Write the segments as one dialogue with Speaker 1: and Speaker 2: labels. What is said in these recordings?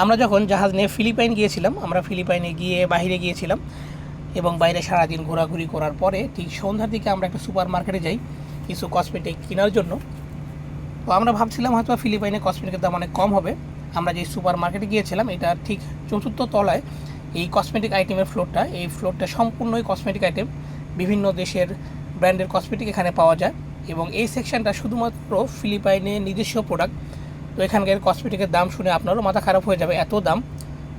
Speaker 1: আমরা যখন জাহাজ নিয়ে ফিলিপাইন গিয়েছিলাম, আমরা ফিলিপাইনে গিয়ে বাইরে গিয়েছিলাম এবং বাইরে সারাদিন ঘোরাঘুরি করার পরে ঠিক সন্ধ্যার দিকে আমরা একটা সুপার মার্কেটে যাই কিছু কসমেটিক কেনার জন্য। তো আমরা ভাবছিলাম হয়তো ফিলিপাইনে কসমেটিকের দাম অনেক কম হবে। আমরা যে সুপার মার্কেটে গিয়েছিলাম এটা ঠিক চতুর্থ তলায় এই কসমেটিক আইটেমের ফ্লোরটা, এই ফ্লোরটা সম্পূর্ণই কসমেটিক আইটেম, বিভিন্ন দেশের ব্র্যান্ডের কসমেটিক এখানে পাওয়া যায় এবং এই সেকশনটা শুধুমাত্র ফিলিপাইনে নিজস্ব প্রোডাক্ট। তো এখানকার কসমেটিকের দাম শুনে আপনারও মাথা খারাপ হয়ে যাবে, এত দাম।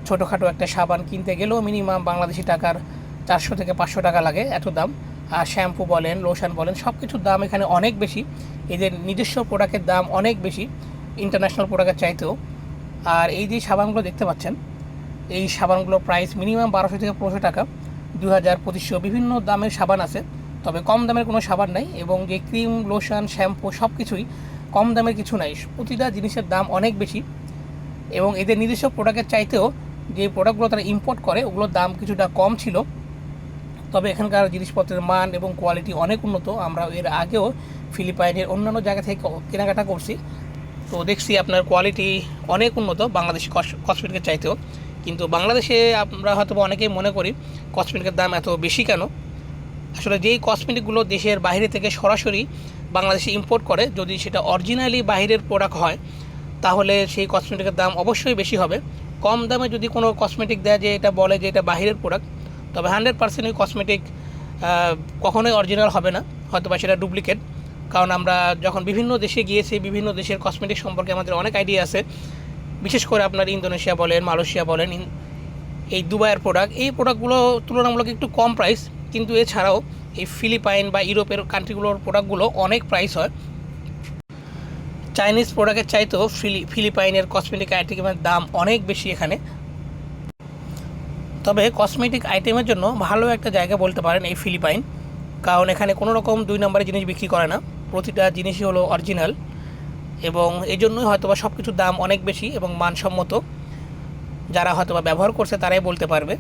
Speaker 1: ছোটোখাটো একটা সাবান কিনতে গেলেও মিনিমাম বাংলাদেশি টাকার 400 থেকে 500 টাকা লাগে, এত দাম। আর শ্যাম্পু বলেন, লোশন বলেন, সব কিছুর দাম এখানে অনেক বেশি। এদের নিজস্ব প্রোডাক্টের দাম অনেক বেশি ইন্টারন্যাশনাল প্রোডাক্টের চাইতেও। আর এই যে সাবানগুলো দেখতে পাচ্ছেন, এই সাবানগুলোর প্রাইস মিনিমাম 1200 থেকে 1500 টাকা, 2000, 2500 বিভিন্ন দামের সাবান আছে, তবে কম দামের কোনো সাবান নাই। এবং যে ক্রিম, লোশন, শ্যাম্পু সব কিছুই কম দামের কিছু নাই, প্রতিটা জিনিসের দাম অনেক বেশি। এবং এদের নিজস্ব প্রোডাক্টের চাইতেও যে প্রোডাক্টগুলো তারা ইম্পোর্ট করে ওগুলোর দাম কিছুটা কম ছিল, তবে এখানকার জিনিসপত্রের মান এবং কোয়ালিটি অনেক উন্নত। আমরা এর আগেও ফিলিপাইনের অন্যান্য জায়গা থেকে কেনাকাটা করছি, তো দেখছি আপনার কোয়ালিটি অনেক উন্নত বাংলাদেশি কসমেটিকের চাইতেও। কিন্তু বাংলাদেশে আমরা হয়তো অনেকেই মনে করি কসমেটিকের দাম এত বেশি কেন। আসলে যেই কসমেটিকগুলো দেশের বাইরে থেকে সরাসরি বাংলাদেশে ইম্পোর্ট করে, যদি সেটা অরিজিনালি বাইরের প্রোডাক্ট হয় তাহলে সেই কসমেটিকের দাম অবশ্যই বেশি হবে। কম দামে যদি কোনো কসমেটিক দেয় যে এটা বলে যে এটা বাইরের প্রোডাক্ট, তবে 100% ওই কসমেটিক কখনোই অরিজিনাল হবে না, হয়তো বা সেটা ডুপ্লিকেট। কারণ আমরা যখন বিভিন্ন দেশে গিয়েছি, বিভিন্ন দেশের কসমেটিক সম্পর্কে আমাদের অনেক আইডিয়া আছে। বিশেষ করে আপনার ইন্দোনেশিয়া বলেন, মালয়েশিয়া বলেন, এই দুবাইয়ের প্রোডাক্ট, এই প্রোডাক্টগুলো তুলনামূলক একটু কম প্রাইস। কিন্তু এছাড়াও এই ফিলিপাইন বা ইউরোপের কান্ট্রিগুলোর প্রোডাক্টগুলো অনেক প্রাইস হয়। চাইনিজ প্রোডাক্টের চাইতেও ফিলিপাইনের কসমেটিক আইটেমের দাম অনেক বেশি এখানে। তবে কসমেটিক আইটেমের জন্য ভালো একটা জায়গা বলতে পারেন এই ফিলিপাইন, কারণ এখানে কোনো রকম 2 নম্বরের জিনিস বিক্রি করে না, প্রতিটা জিনিসই হলো অরিজিনাল। এবং এই জন্যই হয়তোবা সব কিছুর দাম অনেক বেশি এবং মানসম্মত। যারা হয়তোবা ব্যবহার করছে তারাই বলতে পারবে।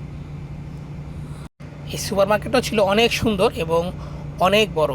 Speaker 1: এই সুপার মার্কেটও ছিল অনেক সুন্দর এবং অনেক বড়।